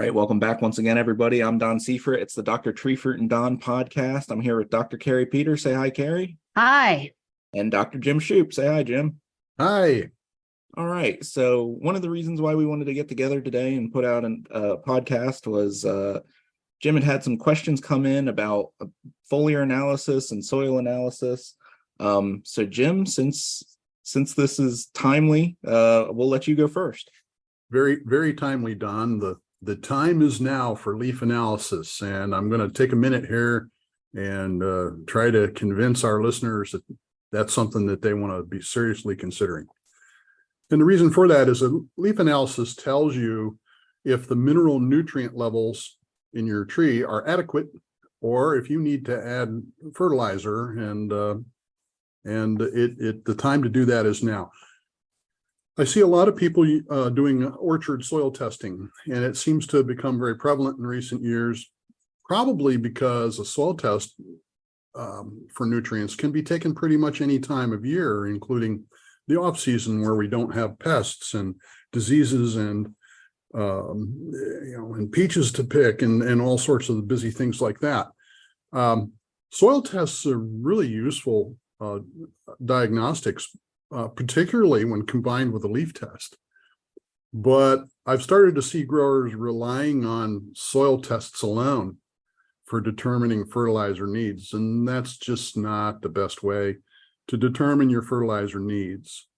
right, welcome back once again, everybody. I'm Don Seifrit. It's the Dr. Treefert and Don podcast. I'm here with Dr. Kari Peter. Say hi, Kari. Hi. And Dr. Jim Shoup. Say hi, Jim. Hi. All right, so one of the reasons why we wanted to get together today and put out a podcast was Jim had some questions come in about foliar analysis and soil analysis. So Jim, since this is timely, we'll let you go first. Very, very timely, Don. The time is now for leaf analysis, and I'm going to take a minute here and try to convince our listeners that that's something that they want to be seriously considering. And the reason for that is that leaf analysis tells you if the mineral nutrient levels in your tree are adequate, or if you need to add fertilizer, and the time to do that is now. I see a lot of people doing orchard soil testing, and it seems to have become very prevalent in recent years, probably because a soil test for nutrients can be taken pretty much any time of year, including the off season where we don't have pests and diseases and and peaches to pick and all sorts of the busy things like that. Soil tests are really useful diagnostics, particularly when combined with a leaf test. But I've started to see growers relying on soil tests alone for determining fertilizer needs, and that's just not the best way to determine your fertilizer needs.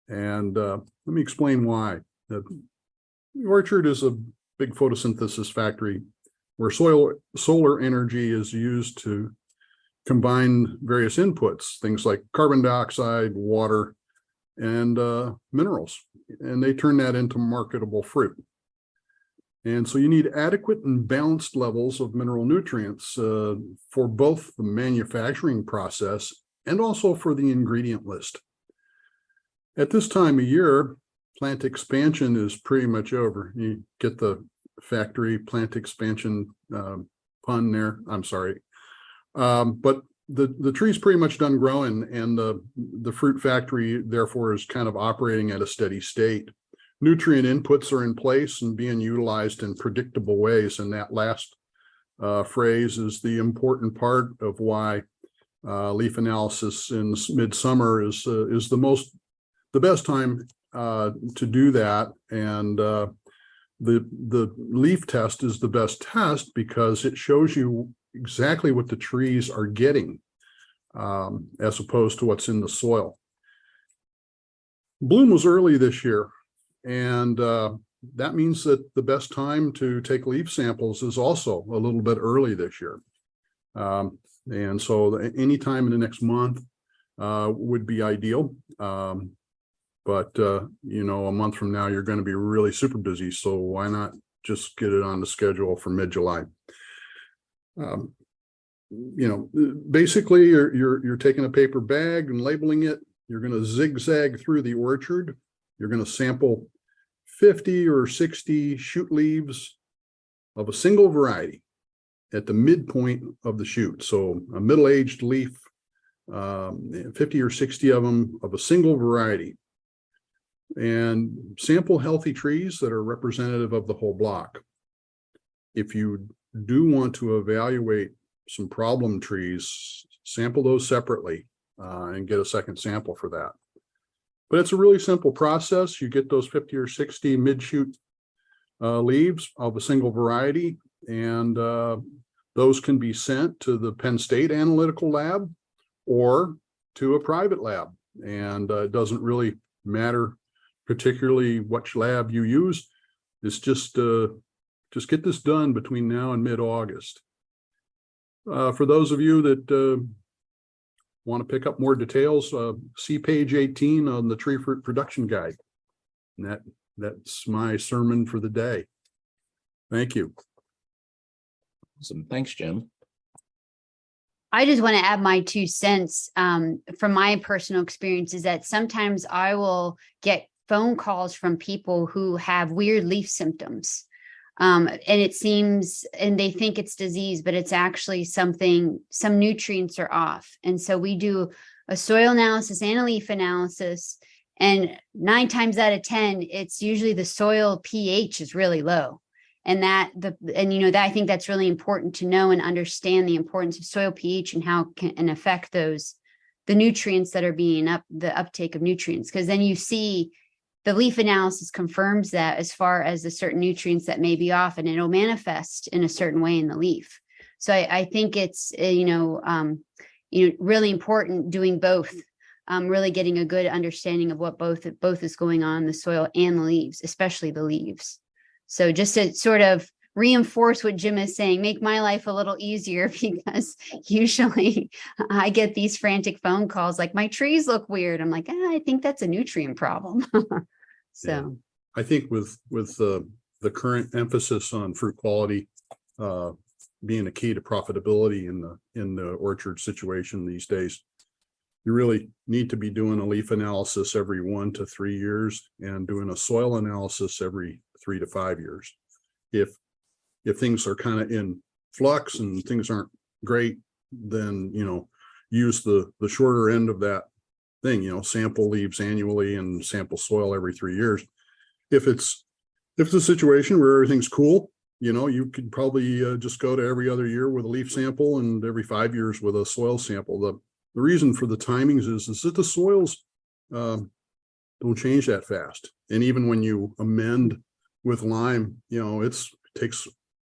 And let me explain why. The orchard is a big photosynthesis factory where solar energy is used to combine various inputs, things like carbon dioxide, water, and minerals, and they turn that into marketable fruit. And so you need adequate and balanced levels of mineral nutrients for both the manufacturing process and also for the ingredient list. At this time of year, plant expansion is pretty much over. You get the factory plant expansion pun there. I'm sorry. But the tree's pretty much done growing, and the fruit factory, therefore, is kind of operating at a steady state. Nutrient inputs are in place and being utilized in predictable ways, and that last phrase is the important part of why leaf analysis in midsummer is the best time to do that. And the leaf test is the best test because it shows you exactly what the trees are getting as opposed to what's in the soil. Bloom was early this year, and that means that the best time to take leaf samples is also a little bit early this year. And so any time in the next month would be ideal. But a month from now, you're going to be really super busy. So why not just get it on the schedule for mid-July? Basically you're taking a paper bag and labeling it. You're going to zigzag through the orchard. You're going to sample 50 or 60 shoot leaves of a single variety at the midpoint of the shoot. So a middle-aged leaf, 50 or 60 of them of a single variety, and sample healthy trees that are representative of the whole block. If you do want to evaluate some problem trees, sample those separately and get a second sample for that. But it's a really simple process. You get those 50 or 60 mid-shoot leaves of a single variety, and those can be sent to the Penn State Analytical Lab or to a private lab. And it doesn't really matter particularly which lab you use. It's just get this done between now and mid-August. For those of you that want to pick up more details, see page 18 on the tree fruit production guide. And that's my sermon for the day. Thank you. Awesome. Thanks, Jim. I just want to add my 2 cents from my personal experience is that sometimes I will get phone calls from people who have weird leaf symptoms. And it seems, and they think it's disease, but it's actually some nutrients are off. And so we do a soil analysis and a leaf analysis, and 9 times out of 10, it's usually the soil pH is really low. And that I think that's really important to know and understand the importance of soil pH and how can affect the nutrients that are the uptake of nutrients. Because then you see the leaf analysis confirms that as far as the certain nutrients that may be off, and it'll manifest in a certain way in the leaf. So I think it's, really important doing both, really getting a good understanding of what both is going on in the soil and the leaves, especially the leaves. So just to sort of reinforce what Jim is saying, make my life a little easier, because usually I get these frantic phone calls like, my trees look weird. I'm like, I think that's a nutrient problem. So yeah. I think with the current emphasis on fruit quality being a key to profitability in the orchard situation these days, you really need to be doing a leaf analysis every 1 to 3 years and doing a soil analysis every 3 to 5 years. If things are kind of in flux and things aren't great, then use the shorter end of that thing, sample leaves annually and sample soil every 3 years. If it's a situation where everything's cool, you could probably just go to every other year with a leaf sample and every 5 years with a soil sample. The reason for the timings is that the soils don't change that fast. And even when you amend with lime, it takes,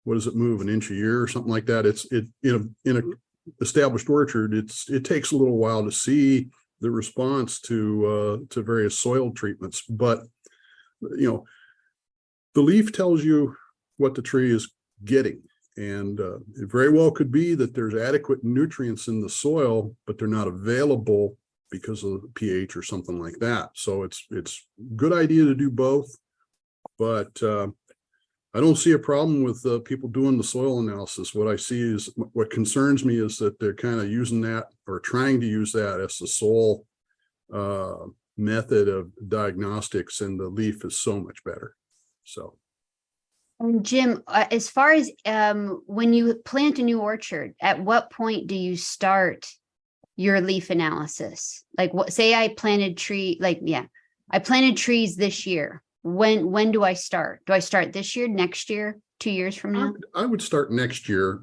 what does it move, an inch a year or something like that? It's in a established orchard, it takes a little while to see the response to various soil treatments. But the leaf tells you what the tree is getting. And it very well could be that there's adequate nutrients in the soil, but they're not available because of the pH or something like that. So it's a good idea to do both. But I don't see a problem with people doing the soil analysis. What concerns me is that they're kind of using that, or trying to use that, as the sole method of diagnostics, and the leaf is so much better. So. And Jim, as far as when you plant a new orchard, at what point do you start your leaf analysis? Like, say I planted I planted trees this year. When do I start? Do I start this year, next year, 2 years from now? I would start next year.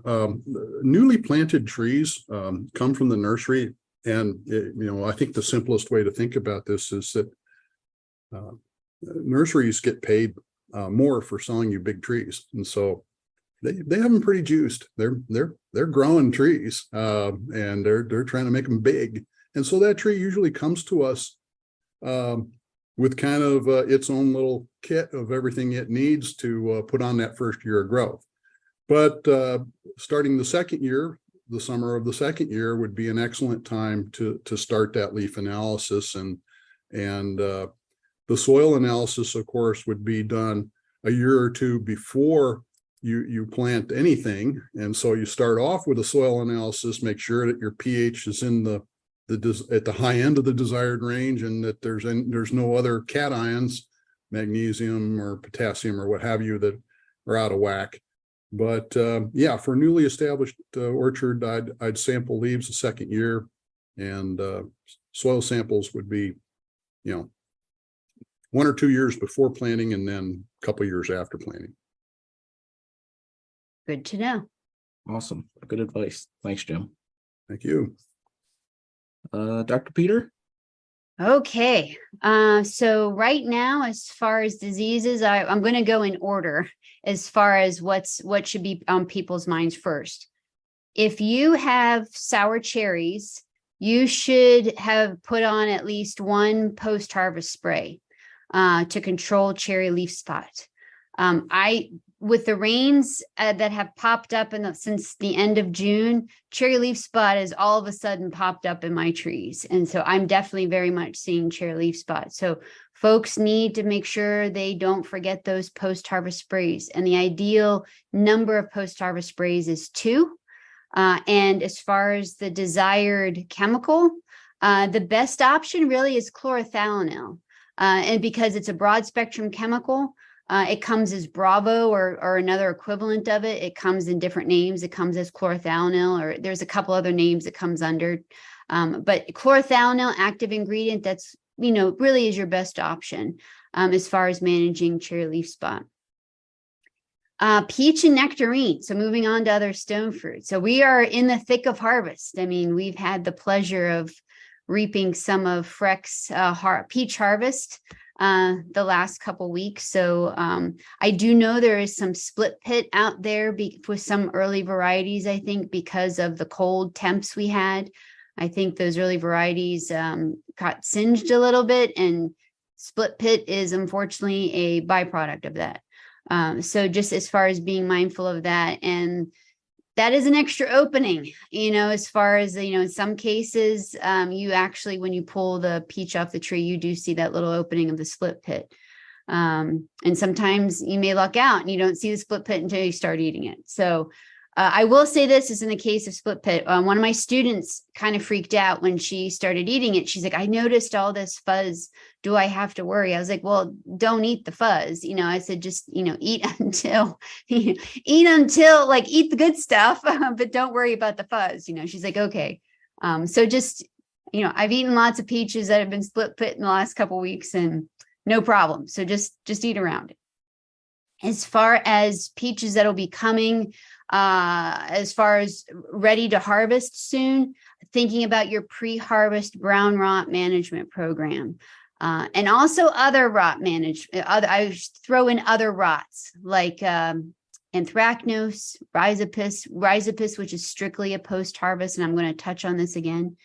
Newly planted trees come from the nursery. And, I think the simplest way to think about this is that nurseries get paid more for selling you big trees. And so they have them pretty juiced. They're growing trees and they're trying to make them big. And so that tree usually comes to us with kind of its own little kit of everything it needs to put on that first year of growth. But starting the second year, the summer of the second year would be an excellent time to start that leaf analysis. And the soil analysis, of course, would be done a year or two before you plant anything. And so you start off with a soil analysis, make sure that your pH is in at the high end of the desired range, and that there's no other cations, magnesium or potassium or what have you, that are out of whack. But for newly established orchard, I'd sample leaves the second year, and soil samples would be, 1 or 2 years before planting, and then a couple years after planting. Good to know. Awesome. Good advice. Thanks, Jim. Thank you. Dr. Peter? Okay. So right now, as far as diseases, I'm going to go in order as far as what should be on people's minds first. If you have sour cherries, you should have put on at least one post-harvest spray to control cherry leaf spot. With the rains that have popped up since the end of June, cherry leaf spot has all of a sudden popped up in my trees. And so I'm definitely very much seeing cherry leaf spot. So folks need to make sure they don't forget those post-harvest sprays. And the ideal number of post-harvest sprays is 2. And as far as the desired chemical, the best option really is chlorothalonil. And because it's a broad spectrum chemical, it comes as Bravo or another equivalent of it. It comes in different names. It comes as chlorothalonil, or there's a couple other names it comes under. But chlorothalonil, active ingredient, that's, really is your best option as far as managing cherry leaf spot. Peach and nectarine. So moving on to other stone fruits. So we are in the thick of harvest. I mean, we've had the pleasure of reaping some of Freck's peach harvest the last couple weeks. So I do know there is some split pit out there with some early varieties, I think, because of the cold temps we had. I think those early varieties got singed a little bit, and split pit is unfortunately a byproduct of that. So just as far as being mindful of that, and that is an extra opening, as far as, in some cases, you actually, when you pull the peach off the tree, you do see that little opening of the split pit. And sometimes you may luck out and you don't see the split pit until you start eating it. So I will say this is in the case of split pit. One of my students kind of freaked out when she started eating it. She's like, I noticed all this fuzz. Do I have to worry? I was like, well, don't eat the fuzz. I said, just, eat until, eat the good stuff, but don't worry about the fuzz. She's like, okay. So just, I've eaten lots of peaches that have been split pit in the last couple of weeks and no problem. So just eat around it. As far as peaches that'll be coming, as far as ready to harvest soon, thinking about your pre-harvest brown rot management program, and also other rot management. I throw in other rots like anthracnose, rhizopus, which is strictly a post-harvest, and I'm going to touch on this again.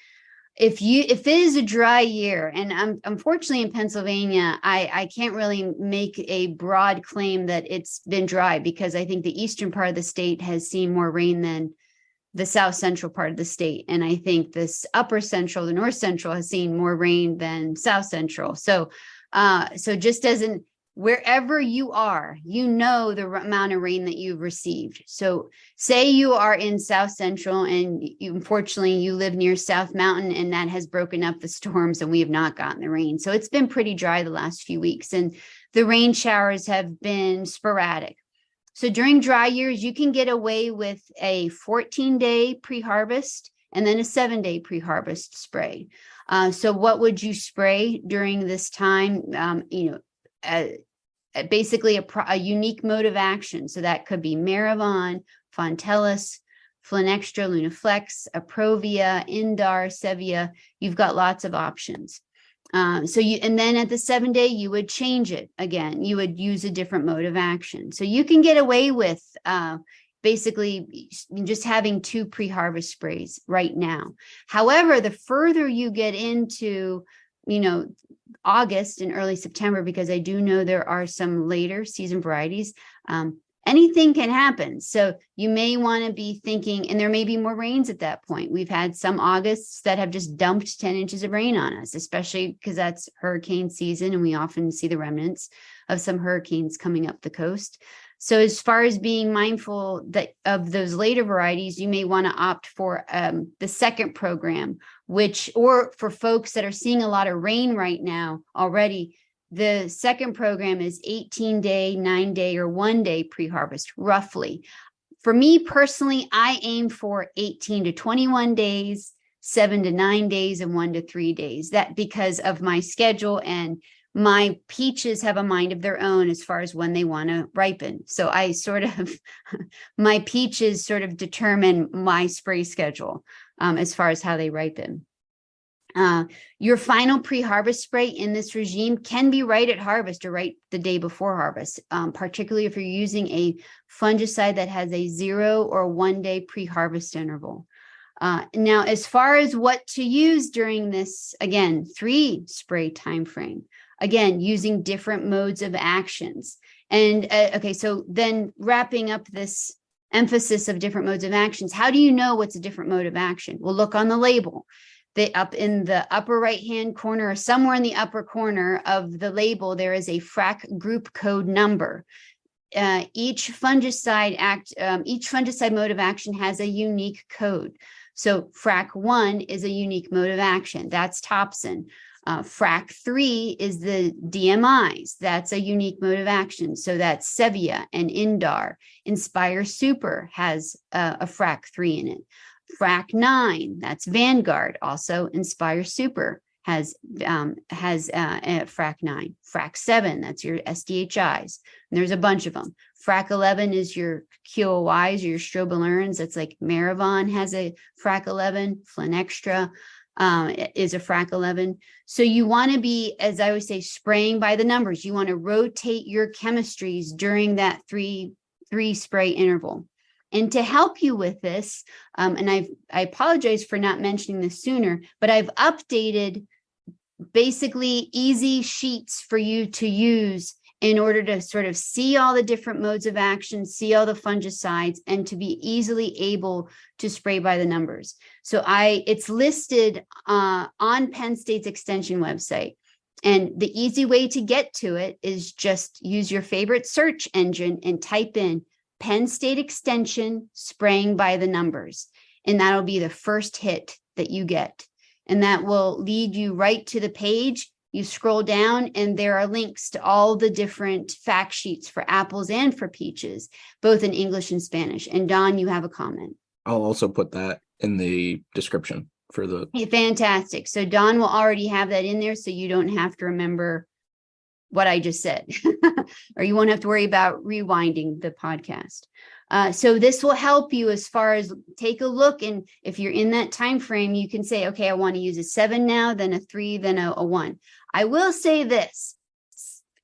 If it is a dry year, and unfortunately in Pennsylvania, I can't really make a broad claim that it's been dry, because I think the eastern part of the state has seen more rain than the south central part of the state. And I think this upper central, the north central, has seen more rain than south central. So just as in wherever you are, the amount of rain that you've received. So say you are in South Central and unfortunately you live near South Mountain, and that has broken up the storms and we have not gotten the rain. So it's been pretty dry the last few weeks, and the rain showers have been sporadic. So during dry years, you can get away with a 14-day pre-harvest and then a 7-day pre-harvest spray. So what would you spray during this time? Basically a unique mode of action. So that could be Maravon, Fontellus, Flinextra, Lunaflex, Aprovia, Indar, Sevia. You've got lots of options. And then at the 7-day, you would change it again. You would use a different mode of action. So you can get away with basically just having 2 pre-harvest sprays right now. However, the further you get into, August and early September, because I do know there are some later season varieties, anything can happen. So you may want to be thinking, and there may be more rains at that point. We've had some Augusts that have just dumped 10 inches of rain on us, especially because that's hurricane season, and we often see the remnants of some hurricanes coming up the coast. So as far as being mindful of those later varieties, you may want to opt for the second program, or for folks that are seeing a lot of rain right now already, the second program is 18-day, 9-day, or 1-day pre-harvest, roughly. For me personally, I aim for 18 to 21 days, 7 to 9 days, and 1 to 3 days. That because of my schedule, and my peaches have a mind of their own as far as when they want to ripen. So my peaches sort of determine my spray schedule as far as how they ripen. Your final pre-harvest spray in this regime can be right at harvest or right the day before harvest, particularly if you're using a fungicide that has a 0 or 1-day pre-harvest interval. Now, as far as what to use during this, again, 3 spray timeframe, again, using different modes of actions. And okay, so then wrapping up this emphasis of different modes of actions, how do you know what's a different mode of action? Well, look on the label. Up in the upper right-hand corner, or somewhere in the upper corner of the label, there is a FRAC group code number. Each fungicide mode of action has a unique code. So FRAC 1 is a unique mode of action. That's Topsin. FRAC 3 is the DMIs. That's a unique mode of action. So that's Sevia and Indar. Inspire Super has a FRAC 3 in it. FRAC 9, that's Vanguard. Also, Inspire Super frac 9, frac 7, that's your SDHIs. And there's a bunch of them. Frac 11 is your QOIs, your strobilurins. That's like Maravon has a frac 11, Flenextra is a frac 11. So you want to be, as I always say, spraying by the numbers. You want to rotate your chemistries during that three spray interval. And to help you with this, and I apologize for not mentioning this sooner, but I've updated basically easy sheets for you to use in order to sort of see all the different modes of action, see all the fungicides, and to be easily able to spray by the numbers. So it's listed on Penn State's extension website. And the easy way to get to it is just use your favorite search engine and type in Penn State Extension spraying by the numbers. And that'll be the first hit that you get. And that will lead you right to the page. You scroll down and there are links to all the different fact sheets for apples and for peaches, both in English and Spanish. And Don, you have a comment. I'll also put that in the description for the. Hey, fantastic. So Don will already have that in there, so you don't have to remember what I just said, or you won't have to worry about rewinding the podcast. So this will help you as far as take a look. And if you're in that time frame, you can say, okay, I want to use a 7 now, then a 3, then a 1. I will say this,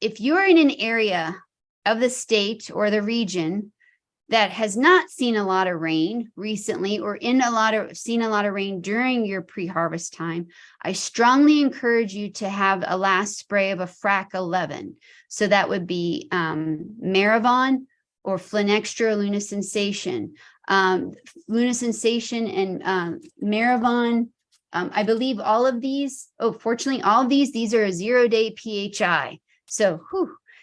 if you're in an area of the state or the region that has not seen a lot of rain recently, or seen a lot of rain during your pre-harvest time, I strongly encourage you to have a last spray of a frac 11. So that would be Maravon or Flenextra, Luna Sensation. Luna Sensation and Maravon, I believe all of these, fortunately, all of these are a 0-day PHI. So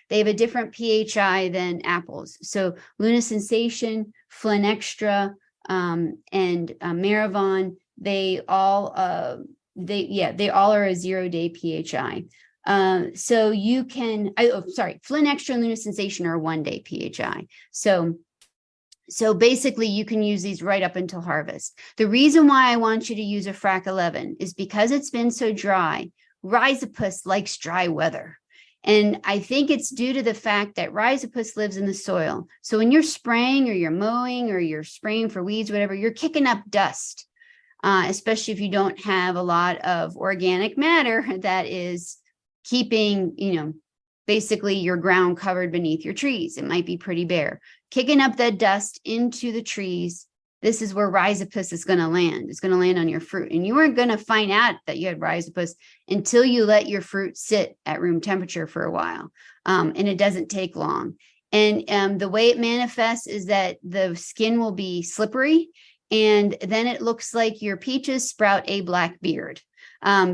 they have a different PHI than apples. So Luna Sensation, Flenextra, and Maravon, they all are a 0-day PHI. So you can, Flenextra and Luna Sensation are a 1-day PHI. So basically you can use these right up until harvest. The reason why I want you to use a frac 11 is because it's been so dry. Rhizopus likes dry weather. And I think it's due to the fact that Rhizopus lives in the soil. So when you're spraying or you're mowing or you're spraying for weeds, whatever, you're kicking up dust, especially if you don't have a lot of organic matter that is keeping, basically your ground covered beneath your trees. It might be pretty bare. Kicking up that dust into the trees, this is where Rhizopus is going to land. It's going to land on your fruit. And you weren't going to find out that you had Rhizopus until you let your fruit sit at room temperature for a while. And it doesn't take long. And the way it manifests is that the skin will be slippery. And then it looks like your peaches sprout a black beard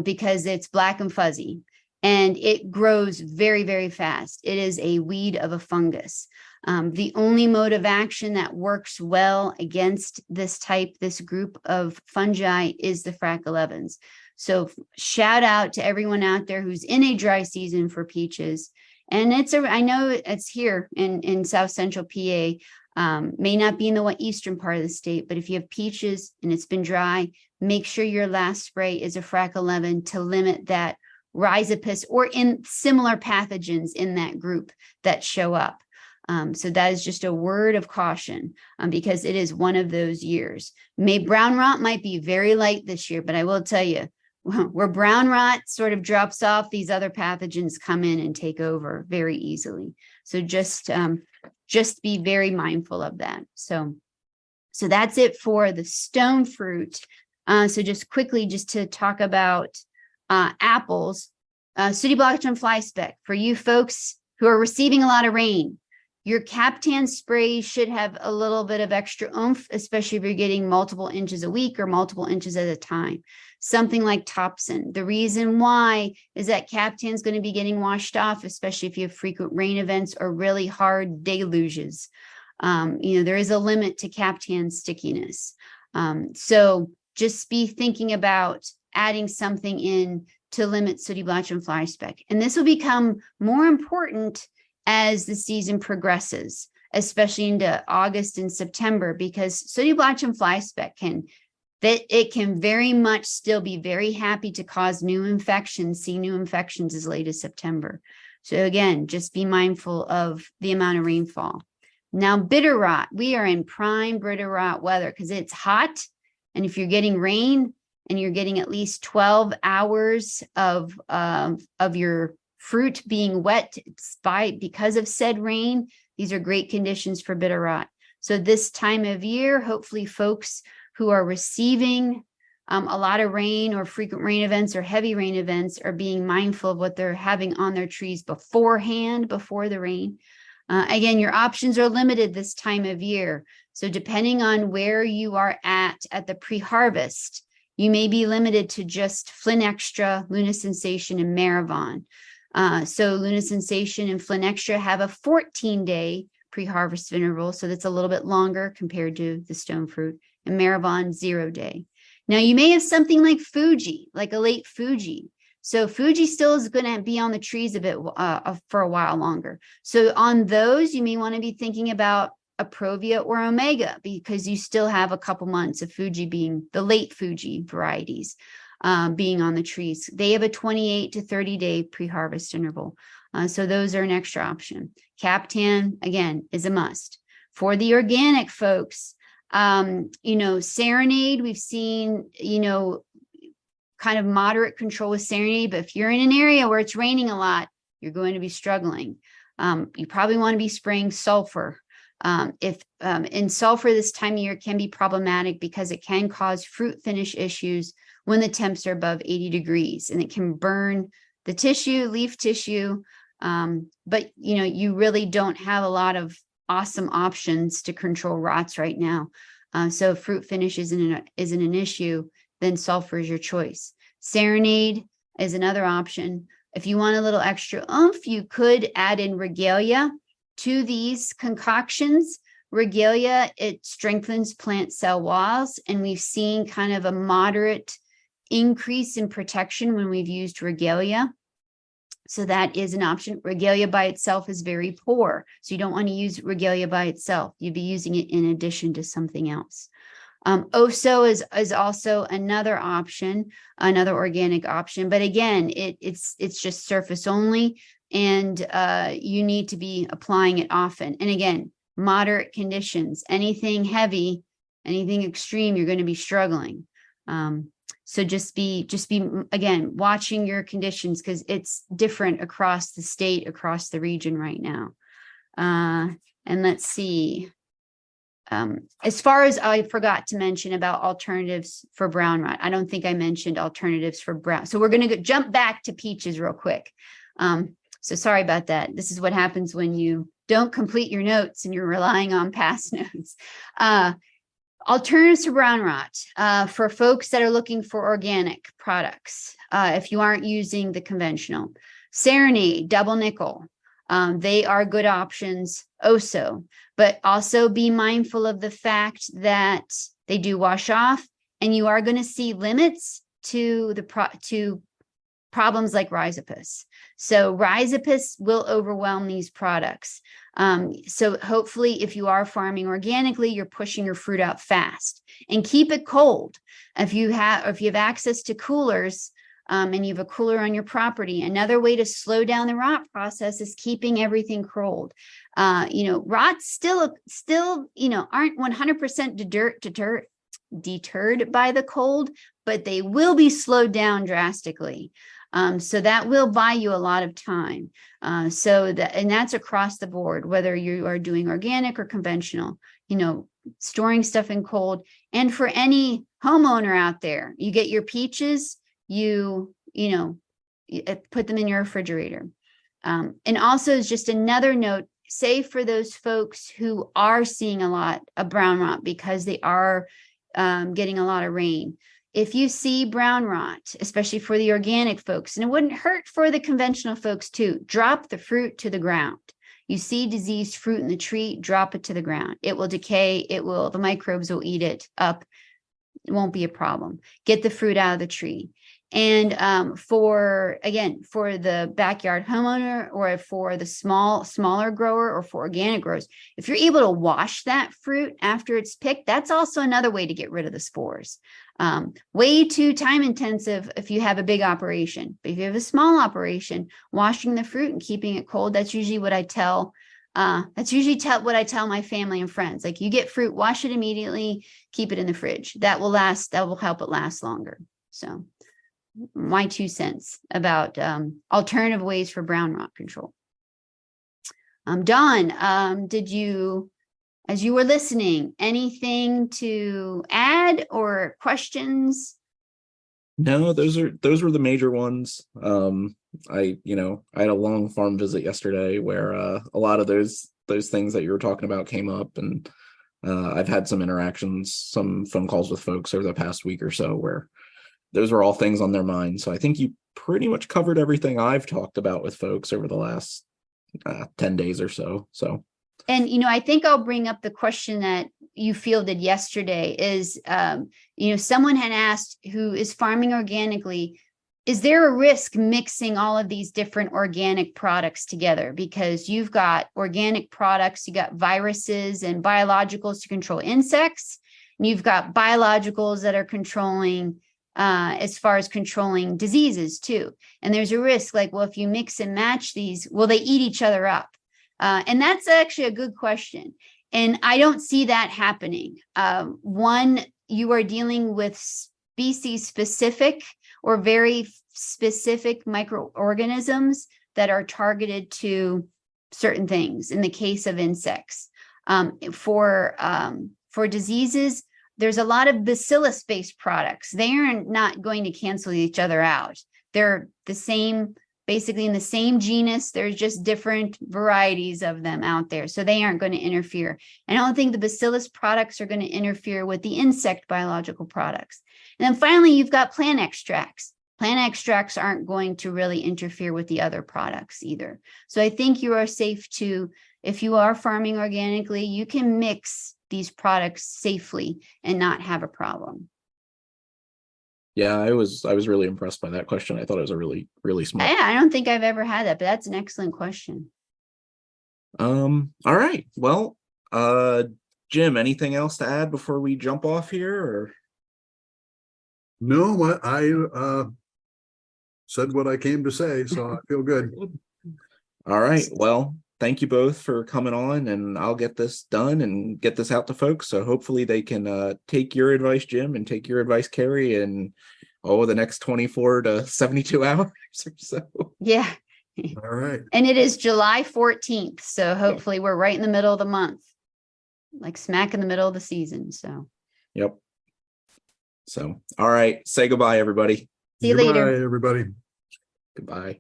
because it's black and fuzzy. And it grows very, very fast. It is a weed of a fungus. The only mode of action that works well against this group of fungi is the frac 11s. So shout out to everyone out there who's in a dry season for peaches. And I know it's here in South Central PA, may not be in the eastern part of the state, but if you have peaches and it's been dry, make sure your last spray is a frac 11 to limit that Rhizopus or in similar pathogens in that group that show up. So that is just a word of caution because it is one of those years. Brown rot might be very light this year, but I will tell you, where brown rot sort of drops off, these other pathogens come in and take over very easily. So just be very mindful of that. So that's it for the stone fruit. So just quickly, just to talk about apples, sooty blotch and fly speck. For you folks who are receiving a lot of rain, your Captan spray should have a little bit of extra oomph, especially if you're getting multiple inches a week or multiple inches at a time. Something like Topsin. The reason why is that Captan is going to be getting washed off, especially if you have frequent rain events or really hard deluges. There is a limit to Captan stickiness. So just be thinking about adding something in to limit sooty blotch and fly speck. And this will become more important as the season progresses, especially into August and September, because sooty blotch and fly speck can that it can very much still be very happy to cause new infections, see new infections as late as September. So again, just be mindful of the amount of rainfall. Now, bitter rot, we are in prime bitter rot weather because it's hot. And if you're getting rain and you're getting at least 12 hours of your fruit being wet because of said rain, these are great conditions for bitter rot. So this time of year, hopefully folks who are receiving a lot of rain or frequent rain events or heavy rain events are being mindful of what they're having on their trees beforehand, before the rain. Again, your options are limited this time of year. So depending on where you are at the pre-harvest, you may be limited to just Flynn Extra, Luna Sensation, and Maravon. So Luna Sensation and Flynn Extra have a 14-day pre-harvest interval. So that's a little bit longer compared to the stone fruit, and Maravon 0-day. Now you may have something like Fuji, like a late Fuji. So Fuji still is going to be on the trees a bit for a while longer. So on those, you may want to be thinking about a Provia or Omega, because you still have a couple months of Fuji being the late Fuji varieties being on the trees. They have a 28 to 30-day pre-harvest interval. So those are an extra option. Captan, again, is a must. For the organic folks, Serenade, we've seen, kind of moderate control with Serenade, but if you're in an area where it's raining a lot, you're going to be struggling. You probably want to be spraying sulfur. In sulfur this time of year can be problematic because it can cause fruit finish issues when the temps are above 80 degrees, and it can burn the tissue, leaf tissue. But you really don't have a lot of awesome options to control rots right now. So if fruit finish isn't an issue, then sulfur is your choice. Serenade is another option. If you want a little extra oomph, you could add in Regalia to these concoctions. Regalia, it strengthens plant cell walls, and we've seen kind of a moderate increase in protection when we've used Regalia. So that is an option. Regalia by itself is very poor, so you don't want to use Regalia by itself. You'd be using it in addition to something else. Oso is also another option, another organic option. But again, it's just surface only, and you need to be applying it often. And again, moderate conditions. Anything heavy, anything extreme, you're going to be struggling. So just be again watching your conditions, because it's different across the state, across the region right now. And let's see. As far as I forgot to mention about alternatives for brown rot, I don't think I mentioned alternatives for brown. So we're going to jump back to peaches real quick. So sorry about that. This is what happens when you don't complete your notes and you're relying on past notes. Alternatives to brown rot for folks that are looking for organic products. If you aren't using the conventional, Serenade, double nickel. They are good options also, but also be mindful of the fact that they do wash off, and you are going to see limits to to problems like rhizopus. So rhizopus will overwhelm these products. So hopefully if you are farming organically, you're pushing your fruit out fast, and keep it cold. If you have access to coolers, and you have a cooler on your property, another way to slow down the rot process is keeping everything cold. Rots still, aren't 100% deterred by the cold, but they will be slowed down drastically. So that will buy you a lot of time. And that's across the board, whether you are doing organic or conventional, storing stuff in cold. And for any homeowner out there, you get your peaches, you put them in your refrigerator. And also is just another note, say for those folks who are seeing a lot of brown rot because they are getting a lot of rain. If you see brown rot, especially for the organic folks, and it wouldn't hurt for the conventional folks too, drop the fruit to the ground. You see diseased fruit in the tree, drop it to the ground. It will decay. The microbes will eat it up. It won't be a problem. Get the fruit out of the tree. And for the backyard homeowner, or for the smaller grower, or for organic growers, if you're able to wash that fruit after it's picked, that's also another way to get rid of the spores. Way too time intensive if you have a big operation, but if you have a small operation, washing the fruit and keeping it cold, that's usually what I tell. What I tell my family and friends. Like, you get fruit, wash it immediately, keep it in the fridge. That will help it last longer. So my 2 cents about alternative ways for brown rot control. Dawn, did you, as you were listening, anything to add or questions? No, those were the major ones. I had a long farm visit yesterday where a lot of those things that you were talking about came up, and I've had some interactions, some phone calls with folks over the past week or so where those were all things on their mind. So I think you pretty much covered everything I've talked about with folks over the last 10 days or so. And, I think I'll bring up the question that you fielded yesterday is, someone had asked who is farming organically, is there a risk mixing all of these different organic products together? Because you've got organic products, you got viruses and biologicals to control insects, and you've got biologicals that are controlling as far as controlling diseases too. And there's a risk, like, well, if you mix and match these, will they eat each other up? And that's actually a good question. And I don't see that happening. One, you are dealing with species specific or very specific microorganisms that are targeted to certain things. In the case of insects, for diseases, there's a lot of bacillus-based products. They are not going to cancel each other out. They're the same, basically in the same genus. There's just different varieties of them out there. So they aren't going to interfere. And I don't think the bacillus products are going to interfere with the insect biological products. And then finally, you've got plant extracts. Plant extracts aren't going to really interfere with the other products either. So I think you are safe to, if you are farming organically, you can mix these products safely and not have a problem. Yeah, I was really impressed by that question. I thought it was a really, really smart. Yeah, I don't think I've ever had that, but that's an excellent question. All right. Well, Jim, anything else to add before we jump off here? Or no, I said what I came to say, so I feel good. All right. Well, thank you both for coming on, and I'll get this done and get this out to folks. So hopefully they can take your advice, Jim, and take your advice, Kari, and the next 24 to 72 hours or so. Yeah. All right. And it is July 14th. So hopefully we're right in the middle of the month, like smack in the middle of the season. So. Yep. So, all right. Say goodbye, everybody. See you later. Goodbye, everybody. Goodbye.